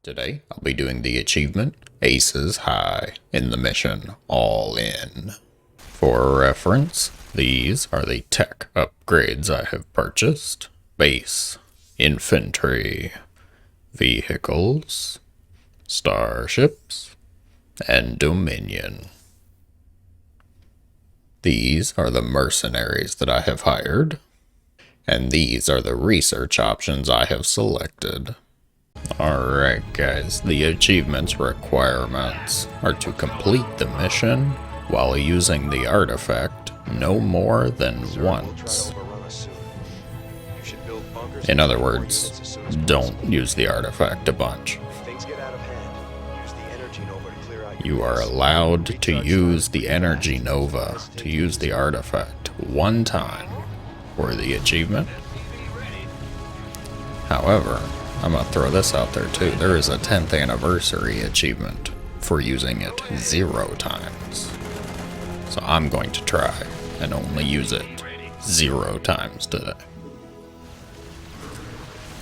Today, I'll be doing the achievement Aces High in the mission All In. For reference, these are the tech upgrades I have purchased. Base, infantry, vehicles, starships, and dominion. These are the mercenaries that I have hired, and these are the research options I have selected. Alright guys, the achievements requirements are to complete the mission while using the artifact no more than once. In other words, don't use the artifact a bunch. You are allowed to use the energy nova to use the artifact one time for the achievement. However, I'm gonna throw this out there too. There is a 10th anniversary achievement for using it 0 times. So I'm going to try and only use it 0 times today.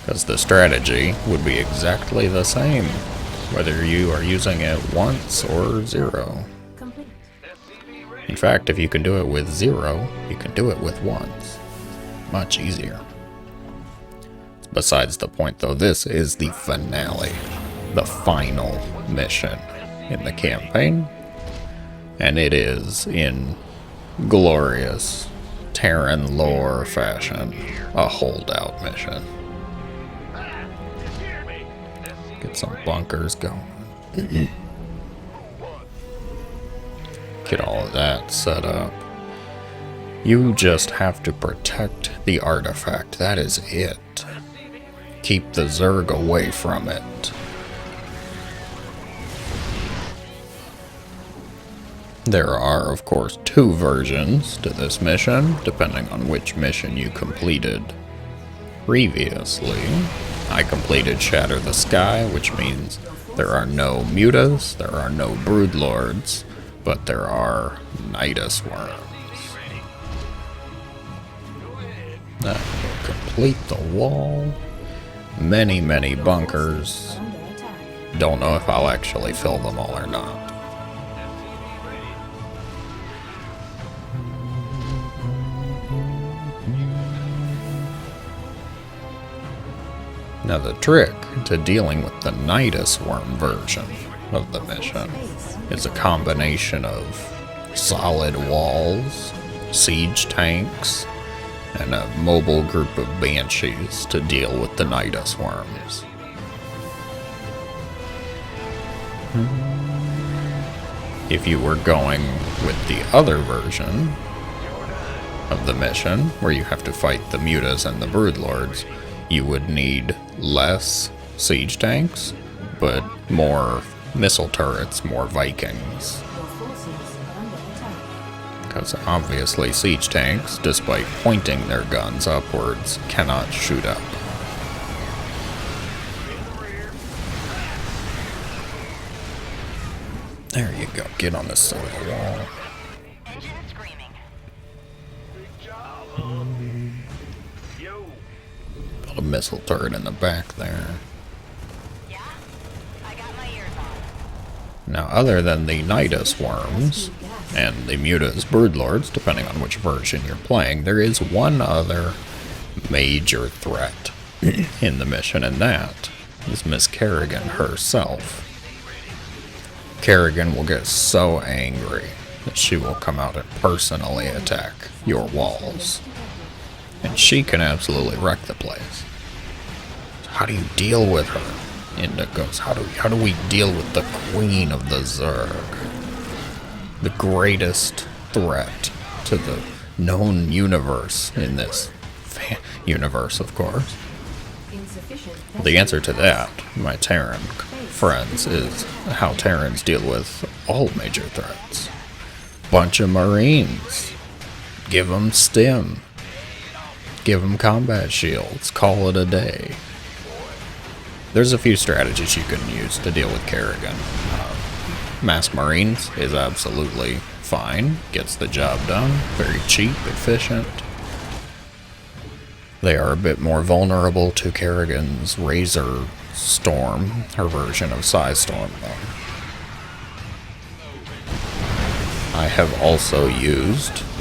Because the strategy would be exactly the same, whether you are using it once or 0. In fact, if you can do it with 0, you can do it with once. Much easier. Besides the point though, this is the finale, the final mission in the campaign, and it is in glorious Terran lore fashion, a holdout mission. Get some bunkers going. Get all of that set up. You just have to protect the artifact, that is it. Keep the Zerg away from it. There are, of course, 2 versions to this mission, depending on which mission you completed previously. I completed Shatter the Sky, which means there are no mutas, there are no broodlords, but there are Nydus worms. That will complete the wall. Many bunkers. Don't know if I'll actually fill them all or not. Now the trick to dealing with the Nydus worm version of the mission is a combination of solid walls, siege tanks, and a mobile group of Banshees to deal with the Nydus worms. If you were going with the other version of the mission, where you have to fight the mutas and the broodlords, you would need less siege tanks, but more missile turrets, more Vikings. Because obviously siege tanks, despite pointing their guns upwards, cannot shoot up. There you go, get on this side of the wall. Put a missile turret in the back there. Now, other than the Nydus worms and the mutas broodlords, depending on which version you're playing, there is one other major threat in the mission, and that is Miss Kerrigan herself. Kerrigan will get so angry that she will come out and personally attack your walls. And she can absolutely wreck the place. So how do you deal with her? Indigos, how do we deal with the queen of the Zerg? The greatest threat to the known universe in this universe, of course. The answer to that, my Terran friends, is how Terrans deal with all major threats. Bunch of Marines. Give them stim. Give them combat shields. Call it a day. There's a few strategies you can use to deal with Kerrigan. Mass Marines is absolutely fine. Gets the job done. Very cheap, efficient. They are a bit more vulnerable to Kerrigan's Razor Storm, her version of Psy Storm, though. I have also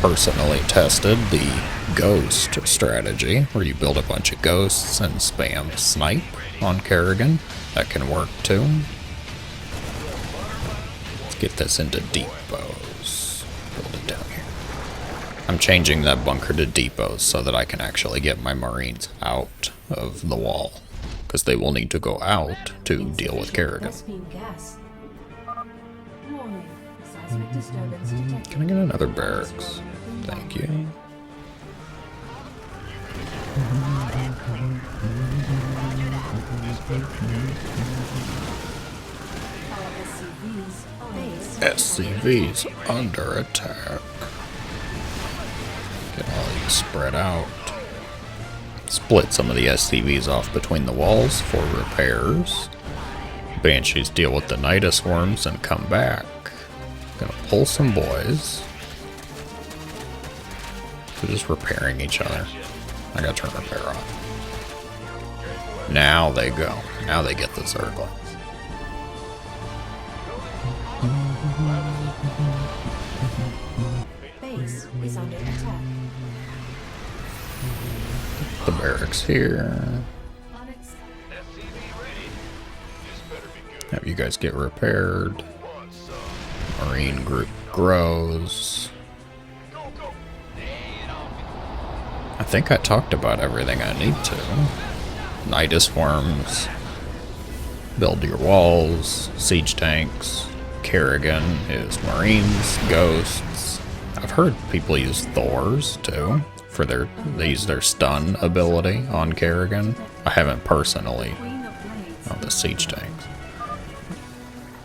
personally tested the ghost strategy, where you build a bunch of ghosts and spam snipe on Kerrigan. That can work too. Let's get this into depots. Build it down here. I'm changing that bunker to depots so that I can actually get my Marines out of the wall, because they will need to go out to deal with Kerrigan. Can I get another barracks? Thank you. SCVs under attack. Get all these spread out. Split some of the SCVs off between the walls for repairs. Banshees deal with the Nydus worms and come back. Gonna pull some boys. They're just repairing each other. I gotta turn repair off. Now they go. Now they get the circle. Base is under attack. The barracks here. Have you guys get repaired. Marine group grows. I think I talked about everything I need to. Nydus worms. Build your walls. Siege tanks. Kerrigan is Marines. Ghosts. I've heard people use Thors too. They use their stun ability on Kerrigan. I haven't personally. Oh, the siege tanks.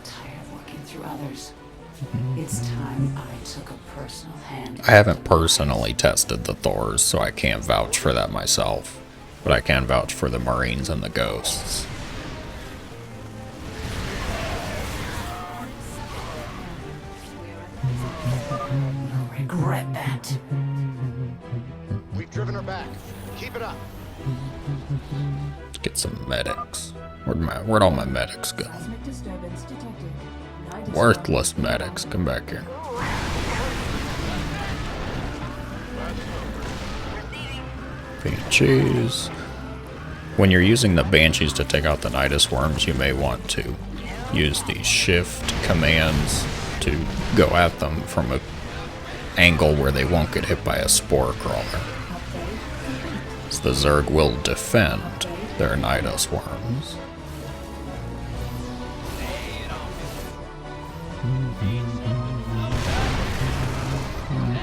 Tired of working through others. It's time I took a personal hand. I haven't personally tested the Thors, so I can't vouch for that myself. But I can vouch for the Marines and the Ghosts. You'll regret that. We've driven her back. Keep it up. Let's get some medics. Where'd all my medics go? Worthless medics, come back here. Banshees. When you're using the Banshees to take out the Nydus worms, you may want to use these shift commands to go at them from an angle where they won't get hit by a spore crawler. So the Zerg will defend their Nydus worms.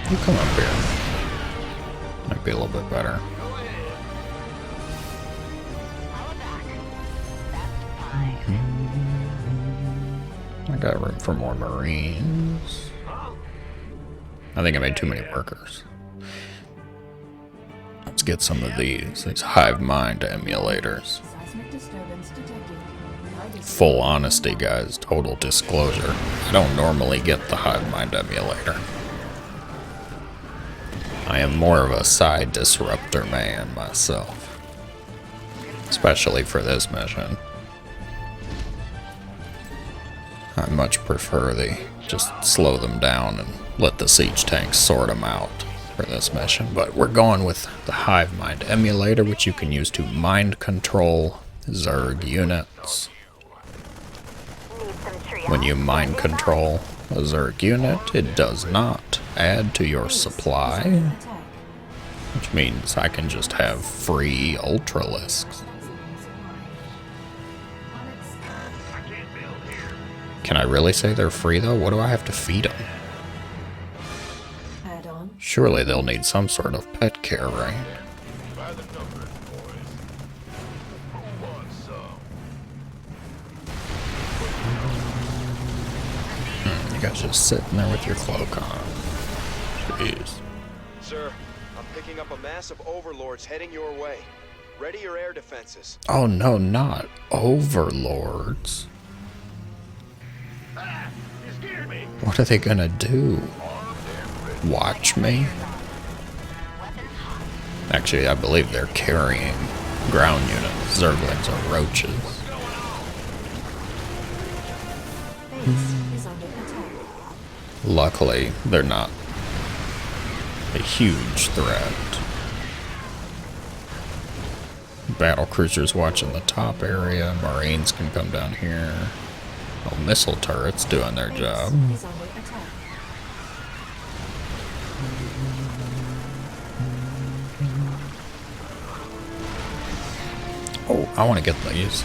You come up here. Might be a little bit better. I got room for more Marines. I think I made too many workers. Let's get some of these hive mind emulators. Full honesty, guys, total disclosure. I don't normally get the hive mind emulator. I am more of a side disruptor man myself. Especially for this mission. I much prefer the just slow them down and let the siege tanks sort them out for this mission. But we're going with the hive mind emulator, which you can use to mind control Zerg units. When you mind control a Zerg unit, it does not add to your supply, which means I can just have free Ultralisks. Can I really say they're free though? What do I have to feed them? Surely they'll need some sort of pet care, right? You guys just sitting there with your cloak on. Jeez. Sir, I'm picking up a mass of overlords heading your way. Ready your air defenses. Oh no, not overlords. What are they gonna do? Watch me? Actually, I believe they're carrying ground units. Zerglings are roaches. Base is under attack. Luckily, they're not a huge threat. Battlecruisers watching the top area. Marines can come down here. Oh, missile turrets doing their job. Is under attack. Oh, I want to get these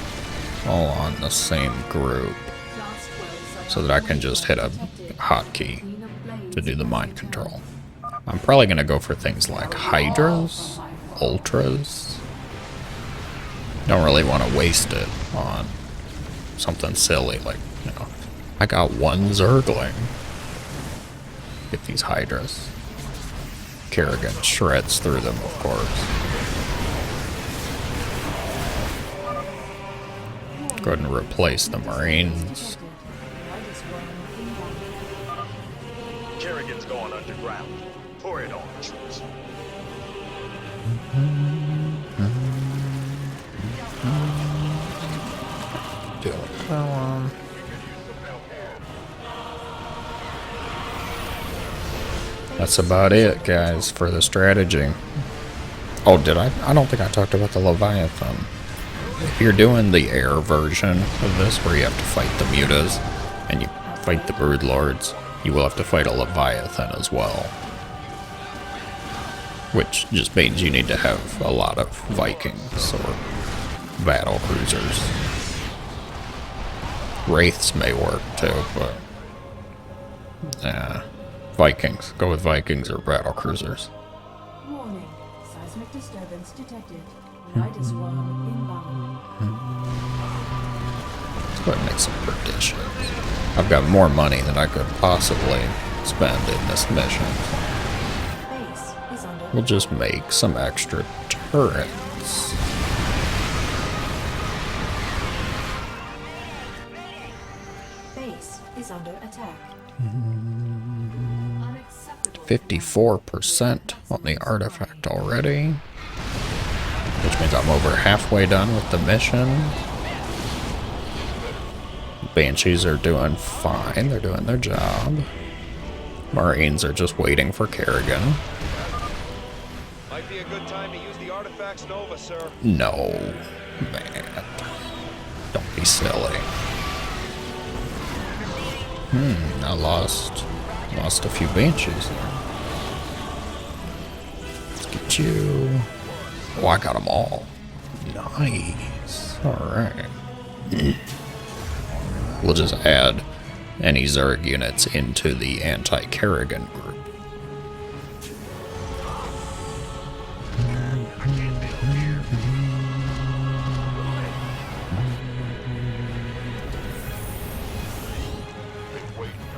all on the same group so that I can just hit a hotkey to do the mind control. I'm probably going to go for things like Hydras, Ultras. Don't really want to waste it on something silly like, you know, I got one Zergling. Get these Hydras. Kerrigan shreds through them, of course. Go ahead and replace the Marines. Kerrigan's going underground. Pour it on, troops. Do it. That's about it, guys, for the strategy. Oh, did I? I don't think I talked about the Leviathan. If you're doing the air version of this, where you have to fight the mutas and you fight the broodlords, you will have to fight a Leviathan as well. Which just means you need to have a lot of Vikings or battle cruisers. Wraiths may work too, but Vikings. Go with Vikings or battle cruisers. Warning. Seismic disturbance detected. Nydus worm inbound. Let's go ahead and make some predictions. I've got more money than I could possibly spend in this mission. Base is under We'll just make some extra turrets. Base is under attack. 54% on the artifact already. Which means I'm over halfway done with the mission. Banshees are doing fine. They're doing their job. Marines are just waiting for Kerrigan. Might be a good time to use the artifacts Nova, sir. No, man. Don't be silly. I lost a few Banshees there. Let's get you. Oh, I got them all. Nice. Alright. We'll just add any Zerg units into the anti-Kerrigan group.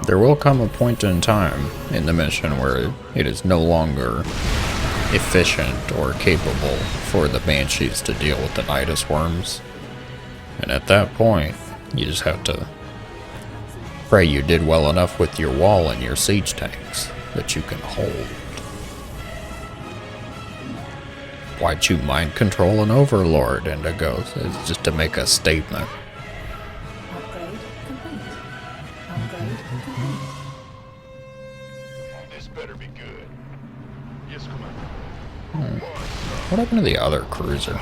There will come a point in time in the mission where it is no longer efficient or capable for the Banshees to deal with the Nydus worms. And at that point, you just have to pray you did well enough with your wall and your siege tanks that you can hold. Why'd you mind control an overlord, Indigos? It's just to make a statement. Upgrade complete. Upgrade complete. This better be good. Yes, Commander. What happened to the other cruiser?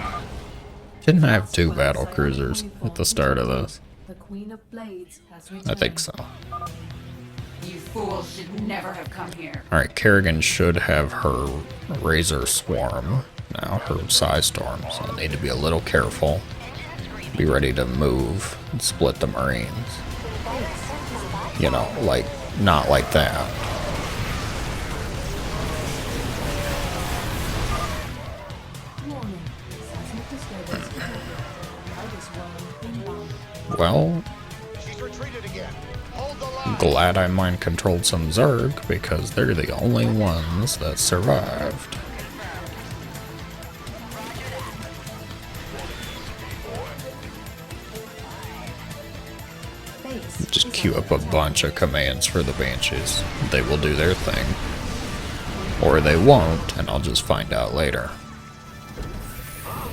Didn't I have two battle cruisers at the start of this? The Queen of Blades has returned. I think so. You fools should never have come here. Alright, Kerrigan should have her Razor Swarm now, her Size Storm, so I need to be a little careful. Be ready to move and split the Marines. You know, like, not like that. Warning. Seismic disturbance detected. Nydus worm inbound. Well, She's retreated again. Hold the line. glad I mind controlled some Zerg, because they're the only ones that survived. Base Just is queue under up a attack. bunch of commands for the Banshees. They will do their thing. Or they won't, and I'll just find out later.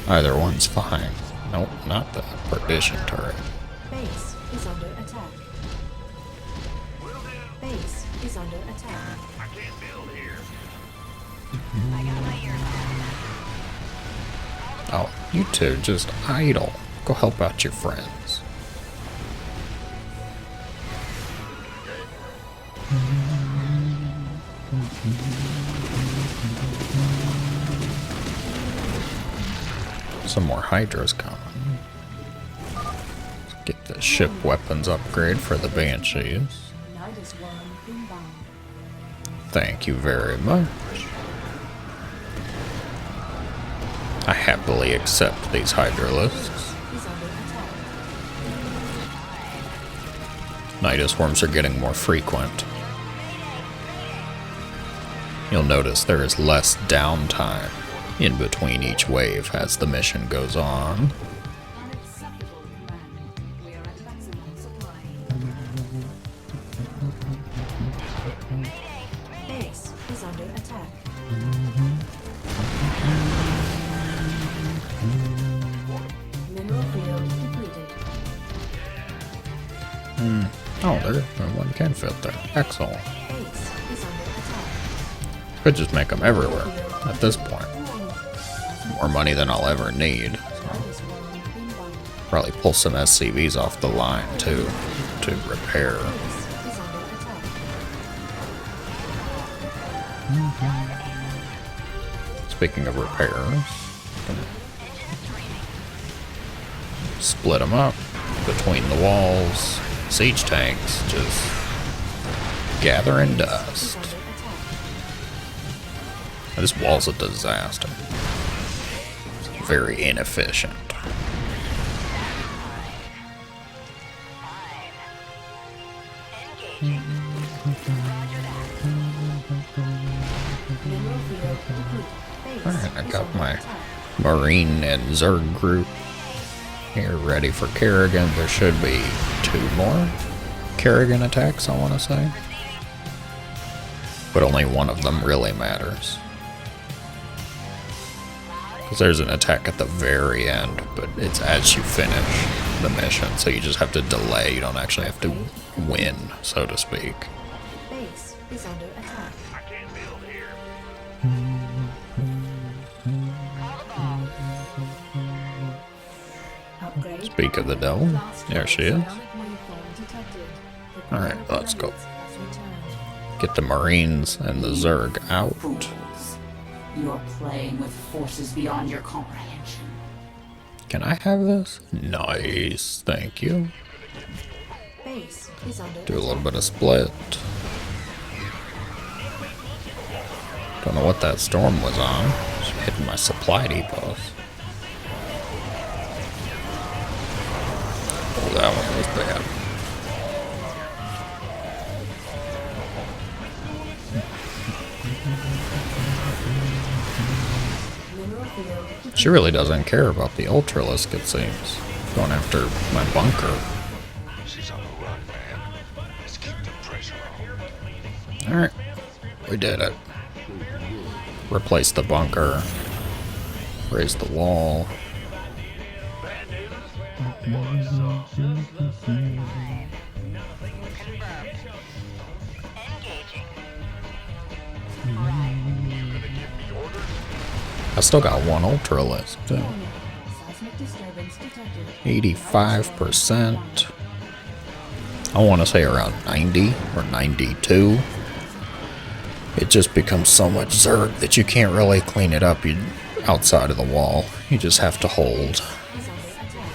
Either one's fine. Nope, not the perdition turret. Base is under attack. Base is under attack. I can't build here. Oh, you two just idle. Go help out your friends. Some more Hydras coming. Let's get the ship weapons upgrade for the Banshees. Nydus 1 inbound. Thank you very much. I happily accept these Hydra lists. Is under attack. Nydus worms are getting more frequent. You'll notice there is less downtime in between each wave as the mission goes on. Unacceptable, command. We are at maximum supply. Base is under attack. Mineral field depleted. Oh, there one can fit there. Excellent. Base is under attack. Could just make them everywhere at this point. More money than I'll ever need. Nydus 1 inbound. Probably pull some SCVs off the line too to repair. Base is under attack. Speaking of repairs, split them up between the walls. Siege tanks just gathering dust. Under attack. This wall's a disaster. It's very inefficient. Mineral field depleted. Base Alright, I is got under my attack. Marine and Zerg group here ready for Kerrigan. There should be 2 more Kerrigan attacks, I want to say. But only one of them really matters. Because there's an attack at the very end, but it's as you finish the mission, so you just have to delay. You don't actually have to win, so to speak. Base is under attack. I can't build here. Upgrade. Speak of the devil. There she is. Alright, let's go. Get the Marines and the Zerg out. Fools. You're playing with forces beyond your comprehension. Can I have this? Nice, thank you. Base is under Do a little bit of split. Don't know what that storm was on. It's hitting my supply depots. Oh, that one was bad. mineral field depleted. She really doesn't care about the Ultralisk, it seems. Going after my bunker. She's on the run, man. Let's keep the pressure on. Alright, we did it. Replace the bunker. Raise the wall. I still got one Ultralisk. Seismic disturbance detected. 85%. I want to say around 90 or 92. It just becomes so much Zerg that you can't really clean it up outside of the wall. You just have to hold. Is under attack.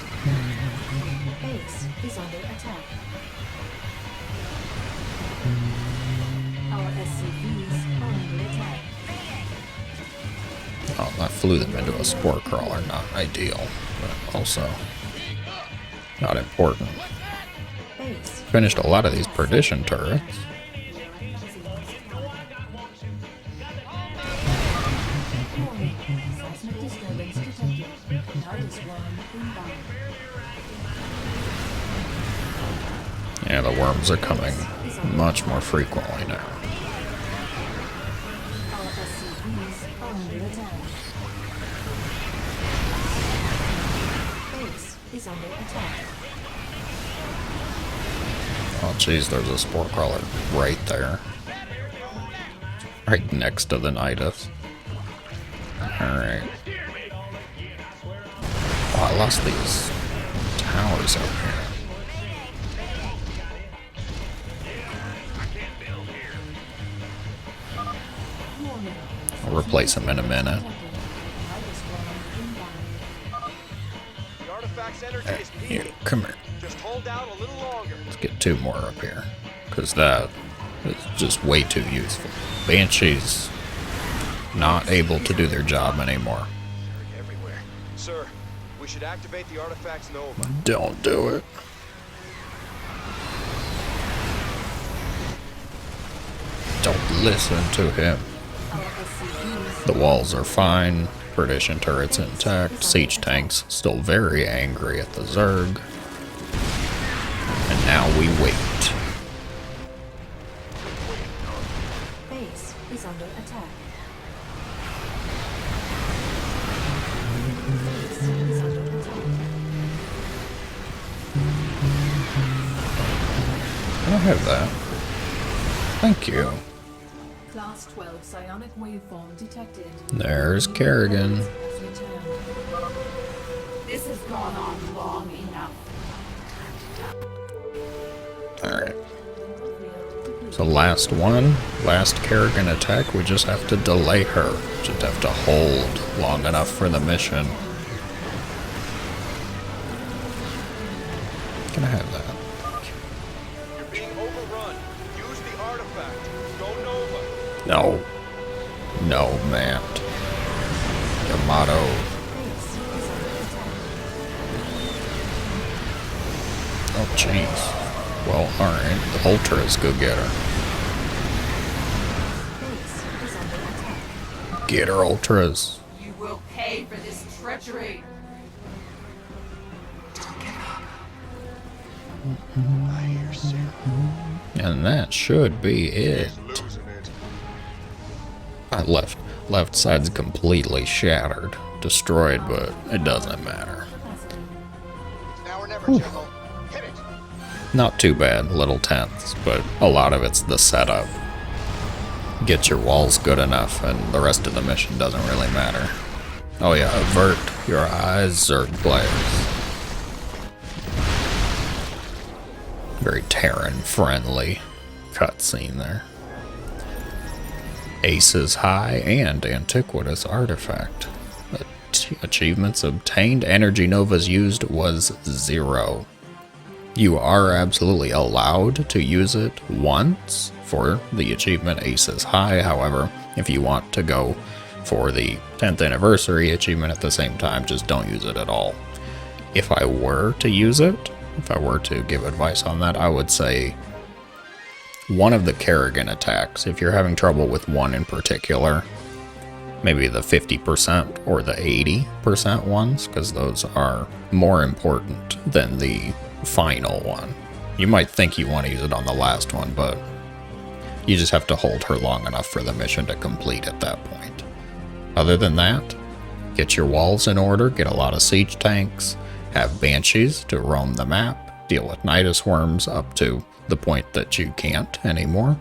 Base is under attack. Our SCVs are under attack. Oh, I flew them into a spore crawler. Not ideal, but also not important. Base. Finished a lot of these perdition turrets. Warning. Seismic disturbance detected. Nydus 1 inbound. Yeah, the worms are coming much more frequently now. Our SCVs are under attack. is under attack. Oh jeez, there's a spore crawler right there. Right next to the Nydus. Alright. Oh, I lost these towers up here. I'll replace them in a minute. The artifact's energy is Here, peaking. come here. Just hold out a little longer. Let's get 2 more up here. Because that is just way too useful. Banshees not able to do their job anymore. Everywhere. Sir, we should activate the artifact's nova. Don't do it. Don't listen to him. The walls are fine. Perdition turrets intact. Siege tanks still very angry at the Zerg. And now we wait. Base is under attack. Base is under attack. I don't have that. Thank you. Class 12 psionic waveform detected. There's Kerrigan. Has returned. This has gone on long enough. Alright. So last one, last Kerrigan attack, we just have to delay her. Just have to hold long enough for the mission. Can I have that? You're being overrun. Use the artifact. Go Nova. No. No, man. Yamato. Base is under attack. Oh, jeez. Well, alright. The Ultras go get her. Base is under attack. Get her, Ultras. You will pay for this treachery. I hear Serral. And that should be it. Losing it. I left side's completely shattered. Destroyed, but it doesn't matter. Now or never, General. Hit it. Not too bad, little tenths, but a lot of it's the setup. Get your walls good enough, and the rest of the mission doesn't really matter. Oh yeah, avert your eyes, Zerg players. Very Terran-friendly cutscene there. Aces high and antiquitous artifact. Achievements obtained, energy novas used was 0. You are absolutely allowed to use it once for the achievement Aces High. However, if you want to go for the 10th anniversary achievement at the same time, just don't use it at all. If I were to use it, if I were to give advice on that, I would say one of the Kerrigan attacks, if you're having trouble with one in particular, maybe the 50% or the 80% ones, because those are more important than the final one. You might think you want to use it on the last one, but you just have to hold her long enough for the mission to complete at that point. Other than that, get your walls in order, get a lot of siege tanks, have Banshees to roam the map, deal with Nydus worms up to the point that you can't anymore.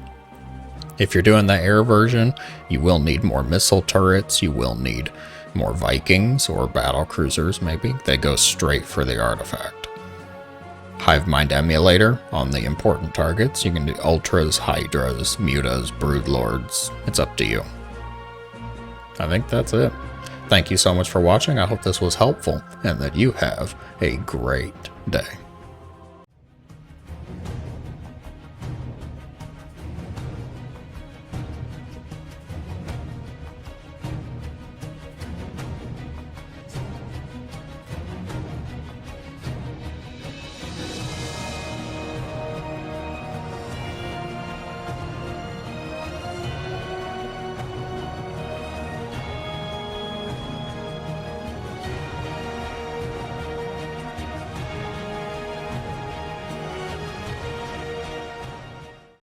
If you're doing the air version, you will need more missile turrets, you will need more Vikings or Battlecruisers maybe. They go straight for the artifact. Hive Mind Emulator on the important targets. You can do Ultras, Hydras, Mutas, Broodlords. It's up to you. I think that's it. Thank you so much for watching. I hope this was helpful and that you have a great day.